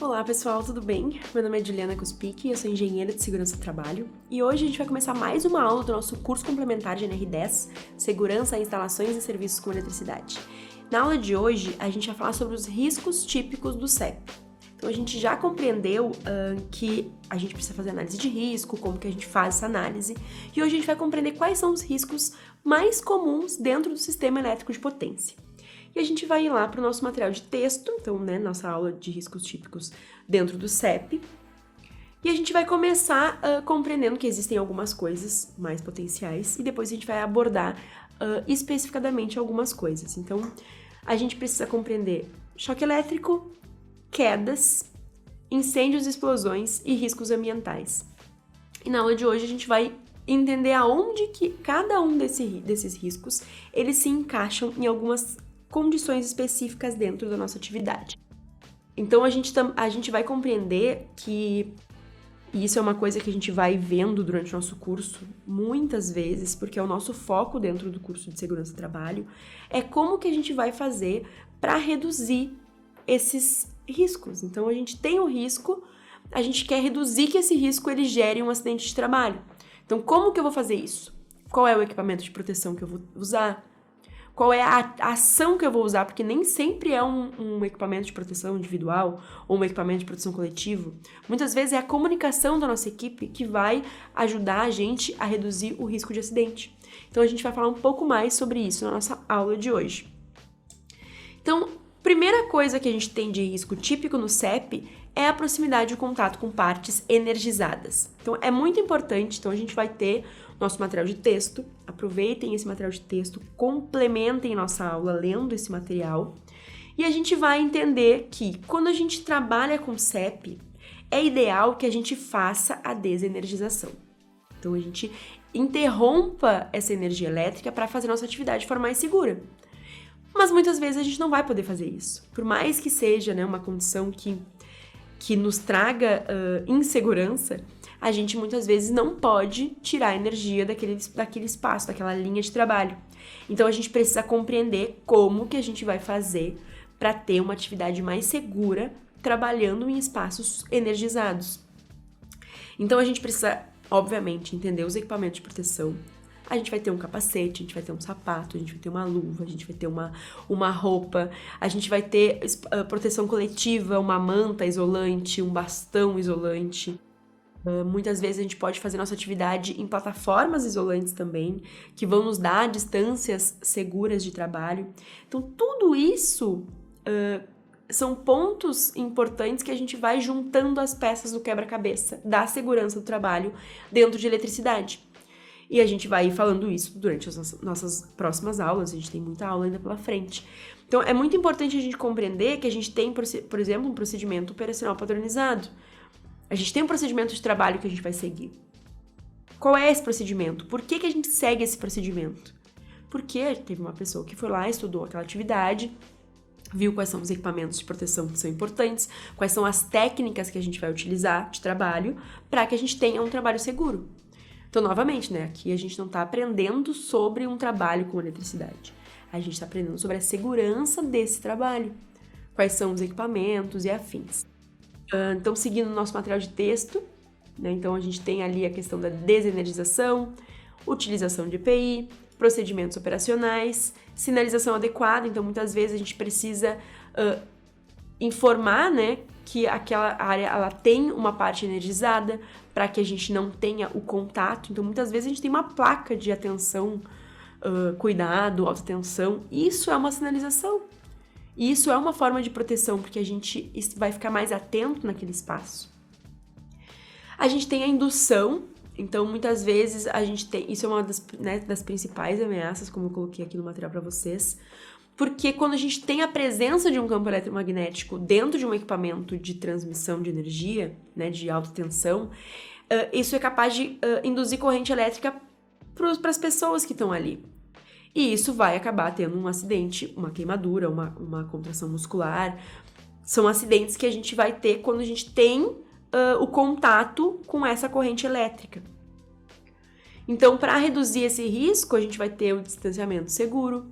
Olá pessoal, tudo bem? Meu nome é Juliana Kuspik, eu sou engenheira de segurança do trabalho e hoje a gente vai começar mais uma aula do nosso curso complementar de NR10, Segurança, Instalações e Serviços com Eletricidade. Na aula de hoje, a gente vai falar sobre os riscos típicos do CEP. Então a gente já compreendeu que a gente precisa fazer análise de risco, como que a gente faz essa análise, e hoje a gente vai compreender quais são os riscos mais comuns dentro do sistema elétrico de potência. E a gente vai ir lá para o nosso material de texto, então, nossa aula de riscos típicos dentro do CEP. E a gente vai começar compreendendo que existem algumas coisas mais potenciais e depois a gente vai abordar especificadamente algumas coisas. Então, a gente precisa compreender choque elétrico, quedas, incêndios, explosões e riscos ambientais. E na aula de hoje a gente vai entender aonde que cada um desses riscos eles se encaixam em algumas condições específicas dentro da nossa atividade. Então a gente vai compreender que, e isso é uma coisa que a gente vai vendo durante o nosso curso muitas vezes, porque é o nosso foco dentro do curso de segurança do trabalho, é como que a gente vai fazer para reduzir esses riscos. Então a gente tem um risco, a gente quer reduzir que esse risco ele gere um acidente de trabalho. Então como que eu vou fazer isso? Qual é o equipamento de proteção que eu vou usar? Qual é a ação que eu vou usar, porque nem sempre é um equipamento de proteção individual ou um equipamento de proteção coletivo. Muitas vezes é a comunicação da nossa equipe que vai ajudar a gente a reduzir o risco de acidente. Então a gente vai falar um pouco mais sobre isso na nossa aula de hoje. Então, primeira coisa que a gente tem de risco típico no CEP é a proximidade e contato com partes energizadas. Então é muito importante, então a gente vai ter nosso material de texto, aproveitem esse material de texto, complementem nossa aula lendo esse material e a gente vai entender que quando a gente trabalha com CEP, é ideal que a gente faça a desenergização. Então a gente interrompa essa energia elétrica para fazer nossa atividade de forma mais segura. Mas muitas vezes a gente não vai poder fazer isso. Por mais que seja uma condição que nos traga insegurança, a gente muitas vezes não pode tirar a energia daquele espaço, daquela linha de trabalho. Então a gente precisa compreender como que a gente vai fazer para ter uma atividade mais segura trabalhando em espaços energizados. Então a gente precisa, obviamente, entender os equipamentos de proteção. A gente vai ter um capacete, a gente vai ter um sapato, a gente vai ter uma luva, a gente vai ter uma roupa, a gente vai ter proteção coletiva, uma manta isolante, um bastão isolante. Muitas vezes a gente pode fazer nossa atividade em plataformas isolantes também, que vão nos dar distâncias seguras de trabalho. Então, tudo isso são pontos importantes que a gente vai juntando as peças do quebra-cabeça da segurança do trabalho dentro de eletricidade. E a gente vai falando isso durante as nossas próximas aulas, a gente tem muita aula ainda pela frente. Então, é muito importante a gente compreender que a gente tem, por exemplo, um procedimento operacional padronizado. A gente tem um procedimento de trabalho que a gente vai seguir. Qual é esse procedimento? Por que a gente segue esse procedimento? Porque teve uma pessoa que foi lá, estudou aquela atividade, viu quais são os equipamentos de proteção que são importantes, quais são as técnicas que a gente vai utilizar de trabalho para que a gente tenha um trabalho seguro. Então, novamente, aqui a gente não está aprendendo sobre um trabalho com eletricidade. A gente está aprendendo sobre a segurança desse trabalho. Quais são os equipamentos e afins. Então, seguindo o nosso material de texto, então a gente tem ali a questão da desenergização, utilização de EPI, procedimentos operacionais, sinalização adequada. Então, muitas vezes a gente precisa informar, que aquela área ela tem uma parte energizada para que a gente não tenha o contato. Então, muitas vezes a gente tem uma placa de atenção, cuidado, alta tensão. Isso é uma sinalização. E isso é uma forma de proteção, porque a gente vai ficar mais atento naquele espaço. A gente tem a indução, então muitas vezes a gente tem... Isso é uma das principais ameaças, como eu coloquei aqui no material para vocês, porque quando a gente tem a presença de um campo eletromagnético dentro de um equipamento de transmissão de energia, de alta tensão, isso é capaz de induzir corrente elétrica para as pessoas que estão ali. E isso vai acabar tendo um acidente, uma queimadura, uma contração muscular. São acidentes que a gente vai ter quando a gente tem o contato com essa corrente elétrica. Então, para reduzir esse risco, a gente vai ter o distanciamento seguro,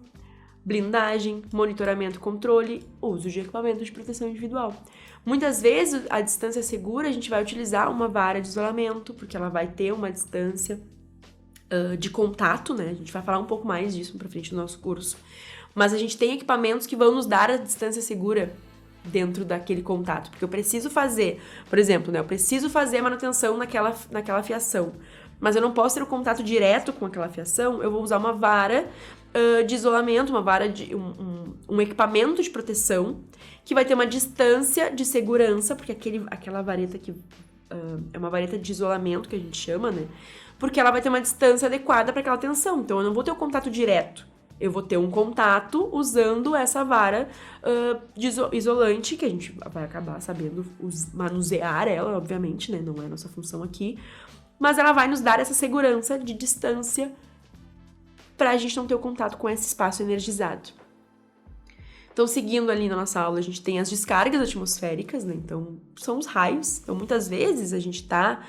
blindagem, monitoramento e controle, uso de equipamentos de proteção individual. Muitas vezes, a distância segura, a gente vai utilizar uma vara de isolamento, porque ela vai ter uma distância de contato, né? A gente vai falar um pouco mais disso pra frente no nosso curso. Mas a gente tem equipamentos que vão nos dar a distância segura dentro daquele contato. Porque eu preciso fazer, por exemplo, né? Eu preciso fazer a manutenção naquela fiação. Mas eu não posso ter o contato direto com aquela fiação, eu vou usar uma vara de isolamento, uma vara de um equipamento de proteção que vai ter uma distância de segurança, porque aquela vareta que é uma vareta de isolamento que a gente chama, né? Porque ela vai ter uma distância adequada para aquela tensão. Então eu não vou ter o contato direto. Eu vou ter um contato usando essa vara de isolante, que a gente vai acabar sabendo manusear ela, obviamente, né? Não é a nossa função aqui. Mas ela vai nos dar essa segurança de distância pra gente não ter o contato com esse espaço energizado. Então, seguindo ali na nossa aula, a gente tem as descargas atmosféricas, né? Então, são os raios. Então, muitas vezes a gente tá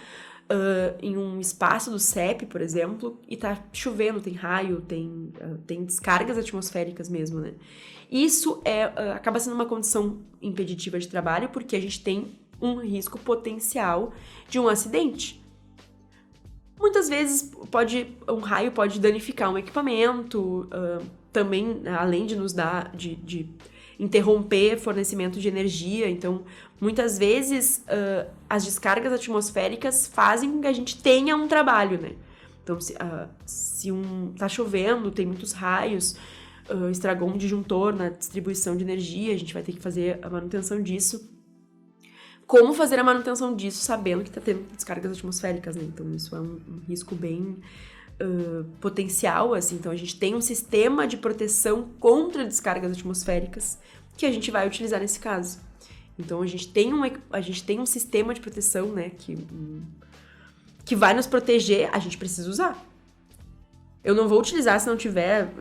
em um espaço do CEP, por exemplo, e tá chovendo, tem raio, tem descargas atmosféricas mesmo, né? Isso acaba sendo uma condição impeditiva de trabalho porque a gente tem um risco potencial de um acidente. Muitas vezes um raio pode danificar um equipamento, também, além de nos dar, de interromper fornecimento de energia. Então, muitas vezes, as descargas atmosféricas fazem com que a gente tenha um trabalho, né? Então, se tá chovendo, tem muitos raios, estragou um disjuntor na distribuição de energia, a gente vai ter que fazer a manutenção disso. Como fazer a manutenção disso sabendo que está tendo descargas atmosféricas, né? Então, isso é um risco bem potencial, assim. Então, a gente tem um sistema de proteção contra descargas atmosféricas que a gente vai utilizar nesse caso. Então, a gente tem um sistema de proteção, né, que vai nos proteger, a gente precisa usar. Eu não vou utilizar se não tiver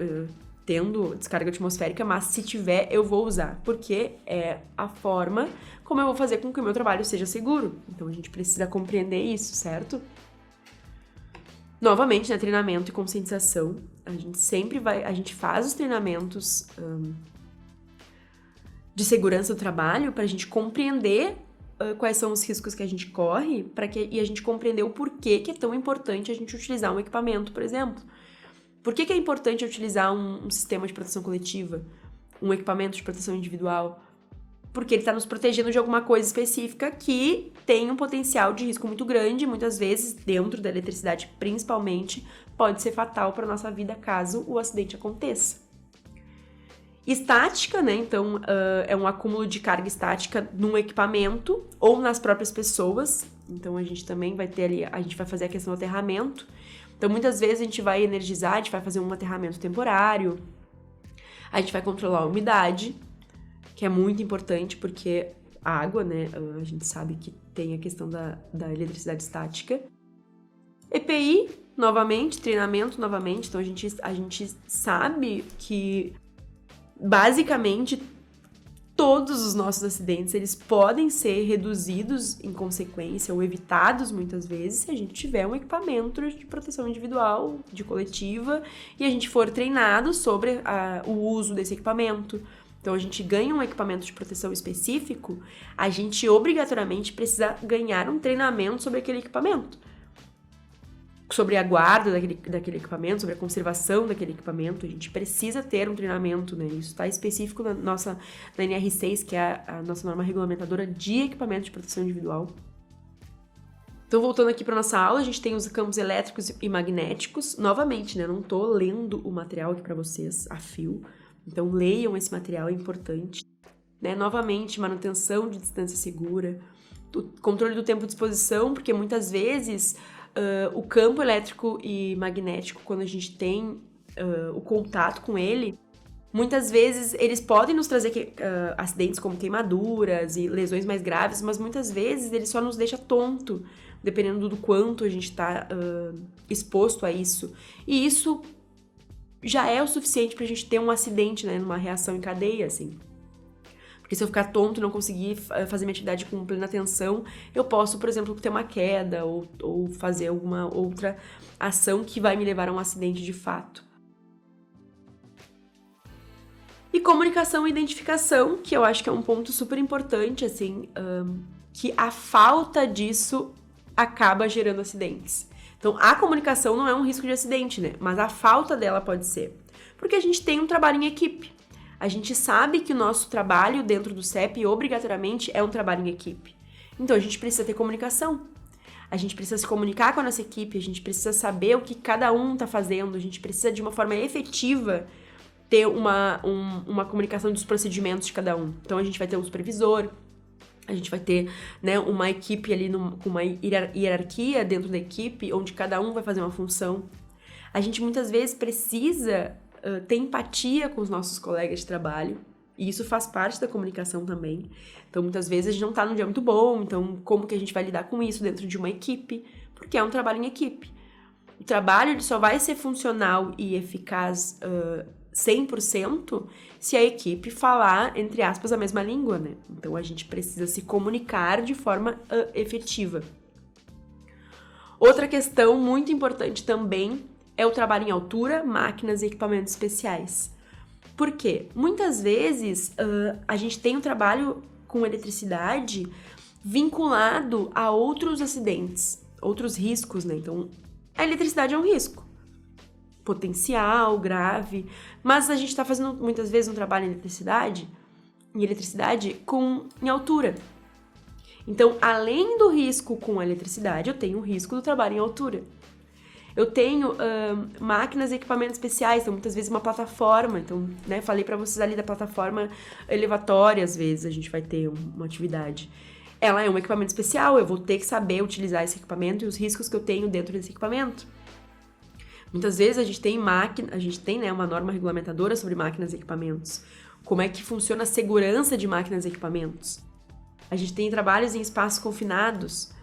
tendo descarga atmosférica, mas se tiver, eu vou usar, porque é a forma como eu vou fazer com que o meu trabalho seja seguro. Então, a gente precisa compreender isso, certo? Novamente, né, treinamento e conscientização. A gente faz os treinamentos de segurança do trabalho para a gente compreender quais são os riscos que a gente corre e a gente compreender o porquê que é tão importante a gente utilizar um equipamento, por exemplo. Por que é importante utilizar um sistema de proteção coletiva, um equipamento de proteção individual? Porque ele está nos protegendo de alguma coisa específica que tem um potencial de risco muito grande, muitas vezes, dentro da eletricidade principalmente, pode ser fatal para a nossa vida caso o acidente aconteça. Estática, né? Então, é um acúmulo de carga estática num equipamento ou nas próprias pessoas. Então, a gente também vai ter ali, a gente vai fazer a questão do aterramento. Então, muitas vezes a gente vai energizar, a gente vai fazer um aterramento temporário, a gente vai controlar a umidade, que é muito importante porque a água, né, a gente sabe que tem a questão da eletricidade estática. EPI, novamente, treinamento, novamente, então a gente sabe que, basicamente, todos os nossos acidentes, eles podem ser reduzidos em consequência ou evitados muitas vezes se a gente tiver um equipamento de proteção individual, de coletiva, e a gente for treinado sobre o uso desse equipamento. Então, a gente ganha um equipamento de proteção específico, a gente obrigatoriamente precisa ganhar um treinamento sobre aquele equipamento. Sobre a guarda daquele equipamento, sobre a conservação daquele equipamento, a gente precisa ter um treinamento, né? Isso está específico na NR6, que é a nossa norma regulamentadora de equipamento de proteção individual. Então, voltando aqui para nossa aula, a gente tem os campos elétricos e magnéticos. Novamente, né? Não estou lendo o material aqui para vocês a fio, então leiam esse material, é importante. Né? Novamente, manutenção de distância segura, controle do tempo de exposição, porque muitas vezes o campo elétrico e magnético, quando a gente tem o contato com ele, muitas vezes eles podem nos trazer acidentes como queimaduras e lesões mais graves, mas muitas vezes ele só nos deixa tonto, dependendo do quanto a gente está exposto a isso. E isso já é o suficiente pra gente ter um acidente, né, numa reação em cadeia, assim. Porque se eu ficar tonto e não conseguir fazer minha atividade com plena atenção, eu posso, por exemplo, ter uma queda ou fazer alguma outra ação que vai me levar a um acidente de fato. E comunicação e identificação, que eu acho que é um ponto super importante, assim, que a falta disso acaba gerando acidentes. Então, a comunicação não é um risco de acidente, né? Mas a falta dela pode ser. Porque a gente tem um trabalho em equipe. A gente sabe que o nosso trabalho dentro do CEP, obrigatoriamente, é um trabalho em equipe. Então, a gente precisa ter comunicação. A gente precisa se comunicar com a nossa equipe, a gente precisa saber o que cada um está fazendo, a gente precisa, de uma forma efetiva, ter uma comunicação dos procedimentos de cada um. Então, a gente vai ter um supervisor, a gente vai ter, né, uma equipe ali com uma hierarquia dentro da equipe, onde cada um vai fazer uma função. A gente muitas vezes precisa ter empatia com os nossos colegas de trabalho, e isso faz parte da comunicação também. Então, muitas vezes a gente não tá num dia muito bom, então como que a gente vai lidar com isso dentro de uma equipe? Porque é um trabalho em equipe. O trabalho ele só vai ser funcional e eficaz 100% se a equipe falar, entre aspas, a mesma língua, né? Então, a gente precisa se comunicar de forma efetiva. Outra questão muito importante também é o trabalho em altura, máquinas e equipamentos especiais. Por quê? Muitas vezes a gente tem um trabalho com eletricidade vinculado a outros acidentes, outros riscos, né? Então, a eletricidade é um risco potencial, grave, mas a gente está fazendo muitas vezes um trabalho em eletricidade em altura. Então, além do risco com a eletricidade, eu tenho o risco do trabalho em altura. Eu tenho máquinas e equipamentos especiais, então muitas vezes uma plataforma, então, né, falei para vocês ali da plataforma elevatória, às vezes a gente vai ter uma atividade. Ela é um equipamento especial, eu vou ter que saber utilizar esse equipamento e os riscos que eu tenho dentro desse equipamento. Muitas vezes a gente tem né, uma norma regulamentadora sobre máquinas e equipamentos. Como é que funciona a segurança de máquinas e equipamentos? A gente tem trabalhos em espaços confinados.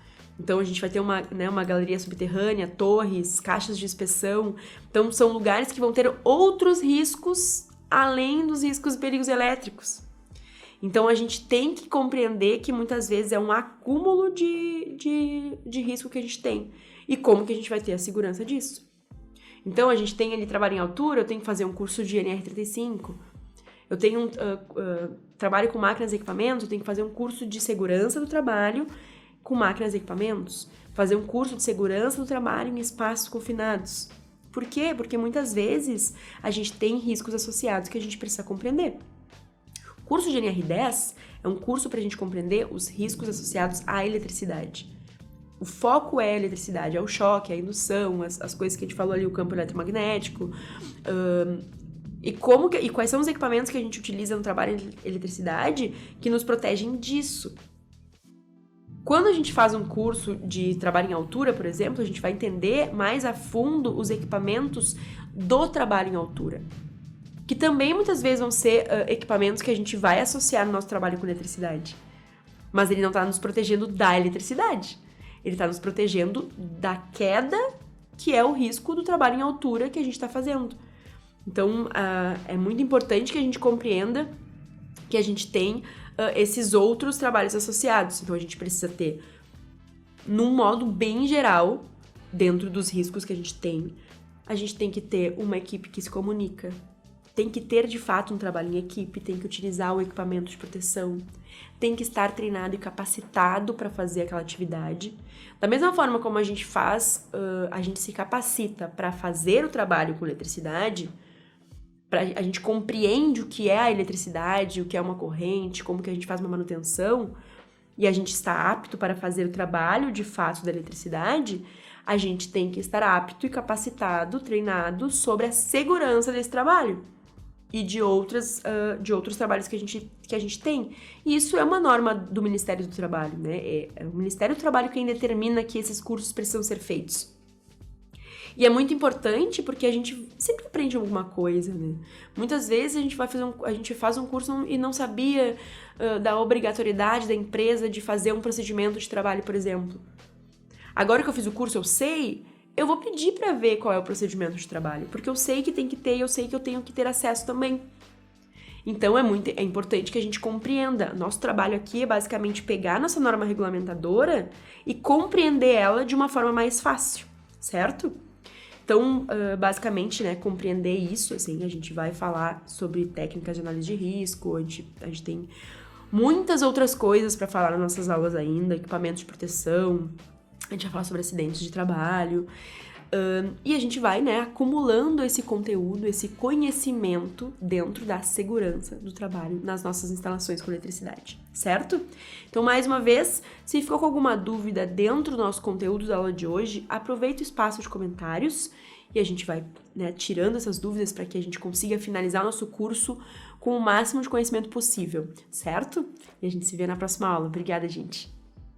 Então, a gente vai ter uma galeria subterrânea, torres, caixas de inspeção. Então, são lugares que vão ter outros riscos além dos riscos e perigos elétricos. Então, a gente tem que compreender que muitas vezes é um acúmulo de risco que a gente tem. E como que a gente vai ter a segurança disso? Então, a gente tem ali trabalho em altura, eu tenho que fazer um curso de NR35. Eu tenho trabalho com máquinas e equipamentos, eu tenho que fazer um curso de segurança do trabalho com máquinas e equipamentos, fazer um curso de segurança do trabalho em espaços confinados. Por quê? Porque muitas vezes a gente tem riscos associados que a gente precisa compreender. O curso de NR10 é um curso para a gente compreender os riscos associados à eletricidade. O foco é a eletricidade, é o choque, é a indução, as coisas que a gente falou ali, o campo eletromagnético, e quais são os equipamentos que a gente utiliza no trabalho de eletricidade que nos protegem disso. Quando a gente faz um curso de trabalho em altura, por exemplo, a gente vai entender mais a fundo os equipamentos do trabalho em altura, que também muitas vezes vão ser equipamentos que a gente vai associar no nosso trabalho com eletricidade. Mas ele não está nos protegendo da eletricidade, ele está nos protegendo da queda, que é o risco do trabalho em altura que a gente está fazendo. Então, é muito importante que a gente compreenda que a gente tem esses outros trabalhos associados. Então, a gente precisa ter, num modo bem geral, dentro dos riscos que a gente tem que ter uma equipe que se comunica, tem que ter, de fato, um trabalho em equipe, tem que utilizar o equipamento de proteção, tem que estar treinado e capacitado para fazer aquela atividade. Da mesma forma como a gente a gente se capacita para fazer o trabalho com eletricidade, a gente compreende o que é a eletricidade, o que é uma corrente, como que a gente faz uma manutenção, e a gente está apto para fazer o trabalho de fato da eletricidade, a gente tem que estar apto e capacitado, treinado sobre a segurança desse trabalho e de outros trabalhos que a gente tem. E isso é uma norma do Ministério do Trabalho, né? É o Ministério do Trabalho quem determina que esses cursos precisam ser feitos. E é muito importante porque a gente sempre aprende alguma coisa, né? Muitas vezes a gente faz um curso e não sabia da obrigatoriedade da empresa de fazer um procedimento de trabalho, por exemplo. Agora que eu fiz o curso, eu vou pedir para ver qual é o procedimento de trabalho, porque eu sei que tem que ter e eu sei que eu tenho que ter acesso também. Então, é importante que a gente compreenda. Nosso trabalho aqui é basicamente pegar nossa norma regulamentadora e compreender ela de uma forma mais fácil, certo? Então, basicamente, né, compreender isso, assim, a gente vai falar sobre técnicas de análise de risco, a gente tem muitas outras coisas para falar nas nossas aulas ainda, equipamentos de proteção, a gente vai falar sobre acidentes de trabalho, e a gente vai, né, acumulando esse conteúdo, esse conhecimento dentro da segurança do trabalho nas nossas instalações com eletricidade, certo? Então, mais uma vez, se ficou com alguma dúvida dentro do nosso conteúdo da aula de hoje, aproveita o espaço de comentários e a gente vai, né, tirando essas dúvidas para que a gente consiga finalizar nosso curso com o máximo de conhecimento possível, certo? E a gente se vê na próxima aula. Obrigada, gente!